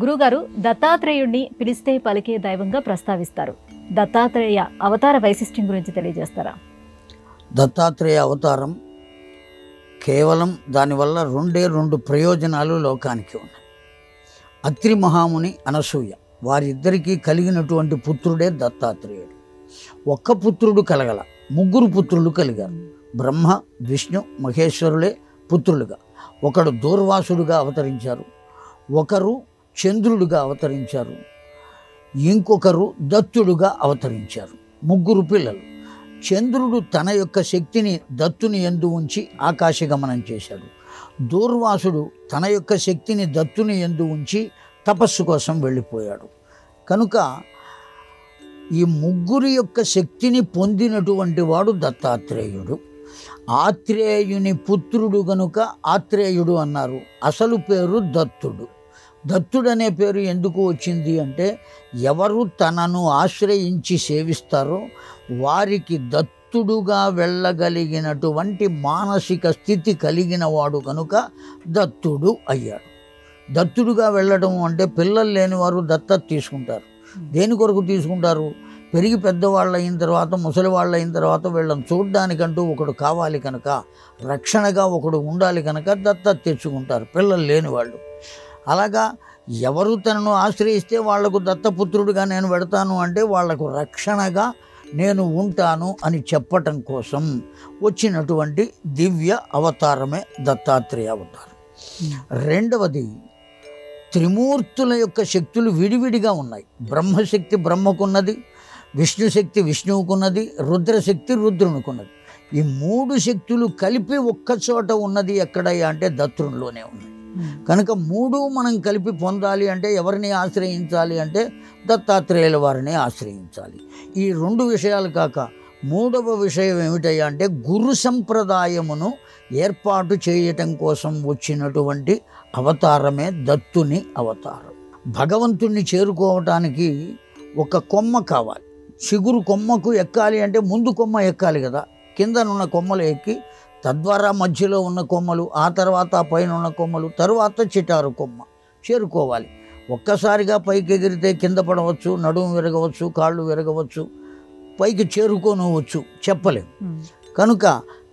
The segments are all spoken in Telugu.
గురుగారు దత్తాత్రేయుడిని పిలిస్తే పలికే దైవంగా ప్రస్తావిస్తారు. దత్తాత్రేయ అవతార వైశిష్ట్యం గురించి తెలియజేస్తారా? దత్తాత్రేయ అవతారం కేవలం దానివల్ల రెండు ప్రయోజనాలు లోకానికి ఉన్నాయి. అత్రి మహాముని, అనసూయ వారిద్దరికీ కలిగినటువంటి పుత్రుడే దత్తాత్రేయుడు. ఒక్క పుత్రుడు కలగల, ముగ్గురు పుత్రులు కలిగారు. బ్రహ్మ, విష్ణు, మహేశ్వరులే పుత్రులుగా. ఒకడు దూర్వాసుడుగా అవతరించారు, ఒకరు చంద్రుడుగా అవతరించారు, ఇంకొకరు దత్తుడుగా అవతరించారు. ముగ్గురు పిల్లలు. చంద్రుడు తన యొక్క శక్తిని దత్తుని యందు ఉంచి ఆకాశగమనం చేశాడు. దూర్వాసుడు తన యొక్క శక్తిని దత్తుని యందు ఉంచి తపస్సు కోసం వెళ్ళిపోయాడు. కనుక ఈ ముగ్గురి యొక్క శక్తిని పొందినటువంటి వాడు దత్తాత్రేయుడు. ఆత్రేయుని పుత్రుడు గనుక ఆత్రేయుడు అన్నారు. అసలు పేరు దత్తుడు. దత్తుడనే పేరు ఎందుకు వచ్చింది అంటే, ఎవరు తనను ఆశ్రయించి సేవిస్తారో వారికి దత్తుడుగా వెళ్ళగలిగినటువంటి మానసిక స్థితి కలిగిన వాడు కనుక దత్తుడు అయ్యాడు. దత్తుడుగా వెళ్ళడం అంటే పిల్లలు లేని వారు దత్తత తీసుకుంటారు. దేని కొరకు తీసుకుంటారు? పెరిగి పెద్దవాళ్ళు అయిన తర్వాత, ముసలి వాళ్ళు అయిన తర్వాత వీళ్ళని చూడడానికంటూ ఒకడు కావాలి కనుక, రక్షణగా ఒకడు ఉండాలి కనుక దత్తత తెచ్చుకుంటారు పిల్లలు లేని వాళ్ళు. అలాగా ఎవరు తనను ఆశ్రయిస్తే వాళ్లకు దత్తపుత్రుడిగా నేను పెడతాను అంటే వాళ్లకు రక్షణగా నేను ఉంటాను అని చెప్పటం కోసం వచ్చినటువంటి దివ్య అవతారమే దత్తాత్రేయ అవతారం. రెండవది, త్రిమూర్తుల యొక్క శక్తులు విడివిడిగా ఉన్నాయి. బ్రహ్మశక్తి బ్రహ్మకున్నది, విష్ణుశక్తి విష్ణువుకున్నది, రుద్రశక్తి రుద్రునికున్నది. ఈ మూడు శక్తులు కలిపి ఒక్కచోట ఉన్నది ఎక్కడయ్యా అంటే దత్తునిలోనే ఉన్నాయి. కనుక మూడు మనం కలిపి పొందాలి అంటే ఎవరిని ఆశ్రయించాలి అంటే దత్తాత్రేయుల వారిని ఆశ్రయించాలి. ఈ రెండు విషయాలు కాక మూడవ విషయం ఏమిటయ్యా అంటే గురు సంప్రదాయమును ఏర్పాటు చేయటం కోసం వచ్చినటువంటి అవతారమే దత్తుని అవతారం. భగవంతుణ్ణి చేరుకోవటానికి ఒక కొమ్మ కావాలి. చిగురు కొమ్మకు ఎక్కాలి అంటే ముందు కొమ్మ ఎక్కాలి కదా. కిందనున్న కొమ్మలు ఎక్కి తద్వారా మధ్యలో ఉన్న కొమ్మలు, ఆ తర్వాత పైన ఉన్న కొమ్మలు, తరువాత చిటారు కొమ్మ చేరుకోవాలి. ఒక్కసారిగా పైకి ఎగిరితే కింద పడవచ్చు, నడుము విరగవచ్చు, కాళ్ళు విరగవచ్చు, పైకి చేరుకోనవచ్చు, చెప్పలేము. కనుక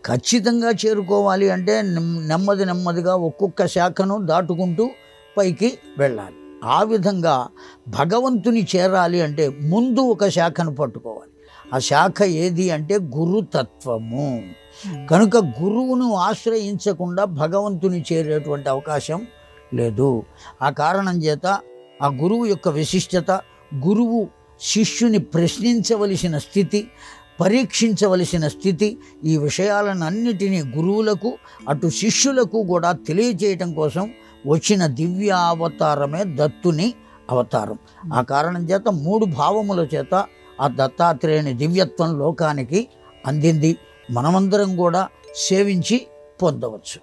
ఖచ్చితంగా చేరుకోవాలి అంటే నెమ్మదిగా ఒక్కొక్క శాఖను దాటుకుంటూ పైకి వెళ్ళాలి. ఆ విధంగా భగవంతుని చేరాలి అంటే ముందు ఒక శాఖను పట్టుకోవాలి. ఆ శాఖ ఏది అంటే గురుతత్వము. కనుక గురువును ఆశ్రయించకుండా భగవంతుని చేరేటువంటి అవకాశం లేదు. ఆ కారణం చేత ఆ గురువు యొక్క విశిష్టత, గురువు శిష్యుని ప్రశ్నించవలసిన స్థితి, పరీక్షించవలసిన స్థితి, ఈ విషయాలన్నిటినీ గురువులకు అటు శిష్యులకు కూడా తెలియజేయటం కోసం వచ్చిన దివ్యావతారమే దత్తుని అవతారం. ఆ కారణం చేత మూడు భావముల చేత ఆ దత్తాత్రేయుని దివ్యత్వం లోకానికి అందింది. మనమందరం కూడా సేవించి పొందవచ్చు.